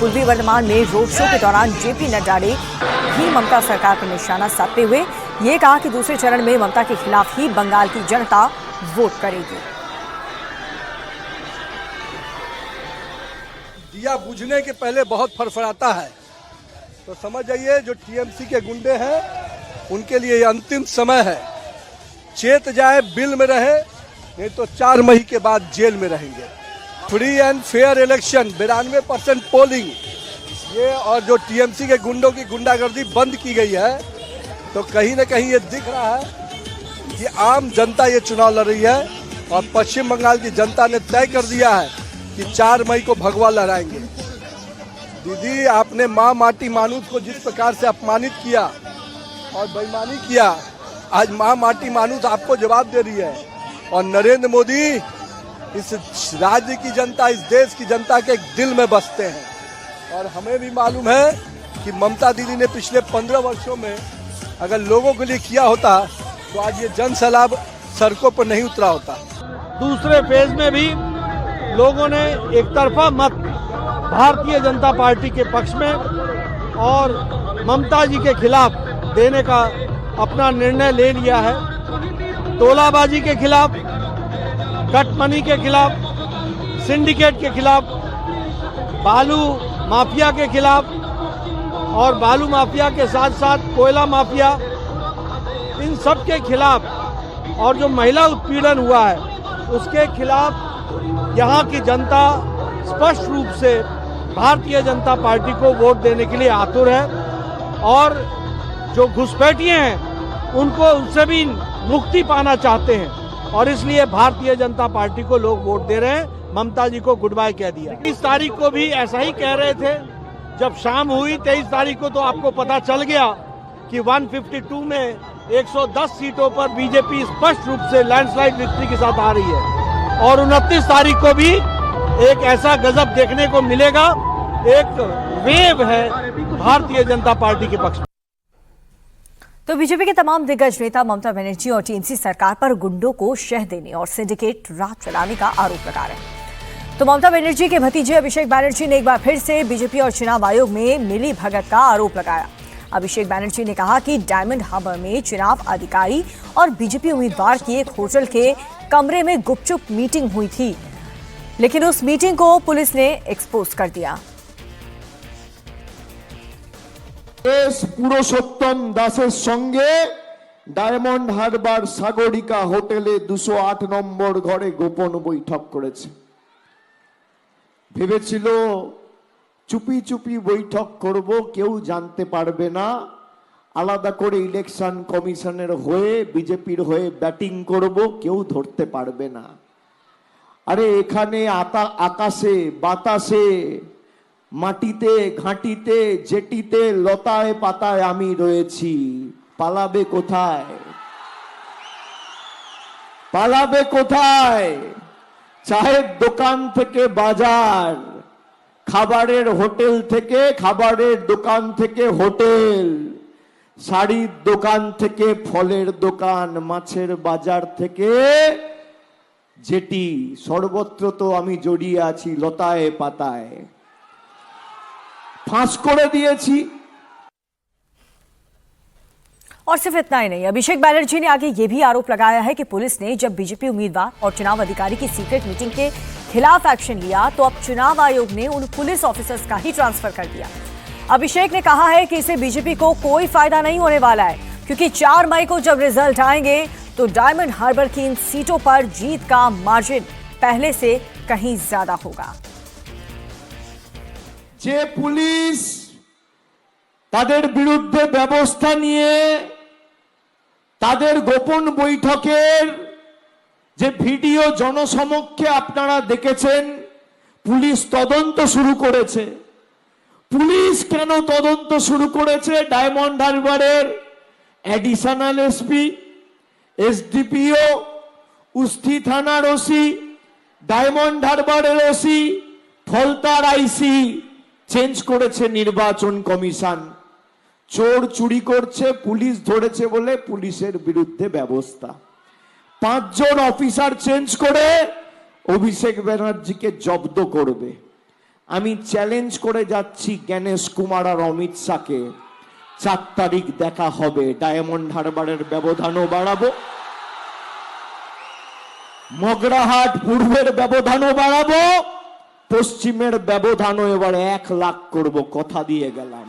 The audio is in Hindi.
पूर्वी वर्धमान में रोड शो के दौरान जेपी नड्डा ने भी ममता सरकार पर निशाना साधते हुए ये कहा कि दूसरे चरण में ममता के खिलाफ ही बंगाल की जनता वोट करेगी। दिया बुझने के पहले बहुत फड़फड़ाता है, तो समझ जाइए जो टीएमसी के गुंडे हैं उनके लिए अंतिम समय है। चेत जाए बिल में रहे, नहीं तो 4 मई के बाद जेल में रहेंगे। Free and fair election, 92% polling, ये और जो टीएमसी के गुंडों की गुंडागर्दी बंद की गई है, तो कहीं न कहीं ये दिख रहा है कि आम जनता ये चुनाव लड़ रही है और पश्चिम बंगाल की जनता ने तय कर दिया है कि 4 मई को भगवा लहराएंगे। दीदी, आपने माँ माटी मानूस को जिस प्रकार से अपमानित किया और बेईमानी किया, आज माँ माटी मानूस आपको जवाब दे रही है। और नरेंद्र मोदी इस राज्य की जनता, इस देश की जनता के दिल में बसते हैं। और हमें भी मालूम है कि ममता दीदी ने पिछले 15 वर्षों में अगर लोगों के लिए किया होता तो आज ये जन सैलाब सड़कों पर नहीं उतरा होता। दूसरे फेज में भी लोगों ने एक तरफा मत भारतीय जनता पार्टी के पक्ष में और ममता जी के खिलाफ देने का अपना निर्णय ले लिया है। तोलाबाजी के खिलाफ, कटमनी के खिलाफ, सिंडिकेट के खिलाफ, बालू माफिया के खिलाफ और बालू माफिया के साथ साथ कोयला माफिया, इन सब के खिलाफ और जो महिला उत्पीड़न हुआ है उसके खिलाफ यहाँ की जनता स्पष्ट रूप से भारतीय जनता पार्टी को वोट देने के लिए आतुर है। और जो घुसपैठिए हैं उनको उनसे भी मुक्ति पाना चाहते हैं और इसलिए भारतीय जनता पार्टी को लोग वोट दे रहे हैं। ममता जी को गुड बाय कह दिया। 23 तारीख को भी ऐसा ही कह रहे थे। जब शाम हुई 23 तारीख को तो आपको पता चल गया कि 152 में 110 सीटों पर बीजेपी स्पष्ट रूप से लैंडस्लाइड विक्ट्री के साथ आ रही है। और 29 तारीख को भी एक ऐसा गजब देखने को मिलेगा, एक वेव है भारतीय जनता पार्टी के पक्ष में। तो बीजेपी के तमाम दिग्गज नेता ममता बनर्जी और टीएमसी सरकार पर गुंडों को शह देने और सिंडिकेट राज चलाने का आरोप लगा रहे हैं। तो ममता बनर्जी के भतीजे अभिषेक बनर्जी ने एक बार फिर से बीजेपी और चुनाव आयोग में मिली भगत का आरोप लगाया। अभिषेक बनर्जी ने कहा कि डायमंड हार्बर में चुनाव अधिकारी और बीजेपी उम्मीदवार की एक होटल के कमरे में गुपचुप मीटिंग हुई थी, लेकिन उस मीटिंग को पुलिस ने एक्सपोज कर दिया। পুরুষোত্তম দাসের সঙ্গে ডায়মন্ড হারবার সাগরিকা হোটেলে 208 নম্বর ঘরে গোপন বৈঠক করেছে। ভেবেছিল চুপি চুপি বৈঠক করব, কেউ জানতে পারবে না, আলাদা করে ইলেকশন কমিশনের হয়ে বিজেপির হয়ে ব্যাটিং করব, কেউ ধরতে পারবে না। আরে এখানে আকাশে বাতাসে মাটিতে ঘাটিতে জেটিতে লতায় পাতায় আমি রয়েছি, পালাবে কোথায়? পালাবে কোথায়? চায়ের দোকান থেকে বাজার, খাবারের হোটেল থেকে খাবারের দোকান থেকে হোটেল, শাড়ির দোকান থেকে ফলের দোকান, মাছের বাজার থেকে জেটি, সর্বত্র তো আমি জড়িয়ে আছি লতায় পাতায়, फांस कर दिएছি। और सिर्फ इतना ही नहीं, अभिषेक बनर्जी ने आगे ये भी आरोप लगाया है कि पुलिस ने जब बीजेपी उम्मीदवार और चुनाव अधिकारी की सीक्रेट मीटिंग के खिलाफ एक्शन लिया तो अब चुनाव आयोग ने उन पुलिस ऑफिसर्स का ही ट्रांसफर कर दिया। अभिषेक ने कहा है कि इससे बीजेपी को कोई फायदा नहीं होने वाला है, क्योंकि 4 मई को जब रिजल्ट आएंगे तो डायमंड हार्बर की इन सीटों पर जीत का मार्जिन पहले से कहीं ज्यादा होगा। যে পুলিশ তাদের বিরুদ্ধে ব্যবস্থা নিয়ে তাদের গোপন বৈঠকের যে ভিডিও জনসমক্ষে আপনারা দেখেছেন, পুলিশ তদন্ত শুরু করেছে। পুলিশ কেন তদন্ত শুরু করেছে? ডায়মন্ড হারবারের অ্যাডিশনাল এসপি, এসডিপিও, উস্থি থানার ওসি, ডায়মন্ড হারবারের ওসি, ফলতার আইসি চেঞ্জ করেছে নির্বাচন কমিশন। চোর চুরি করছে, পুলিশ ধরেছে বলে পুলিশের বিরুদ্ধে ব্যবস্থা। 5 জন অফিসার চেঞ্জ করে অভিষেক ব্যানার্জিকে জব্দ করবে। আমি চ্যালেঞ্জ করে যাচ্ছি জ্ঞানেশ কুমার আর অমিত শাহকে, 4 তারিখ দেখা হবে, ডায়মন্ড হারবারের ব্যবধানও বাড়াবো, মগরাহাট পূর্বের ব্যবধানও বাড়াবো, পশ্চিমের ব্যবধানও এবার 1 লাখ করব, কথা দিয়ে গেলাম।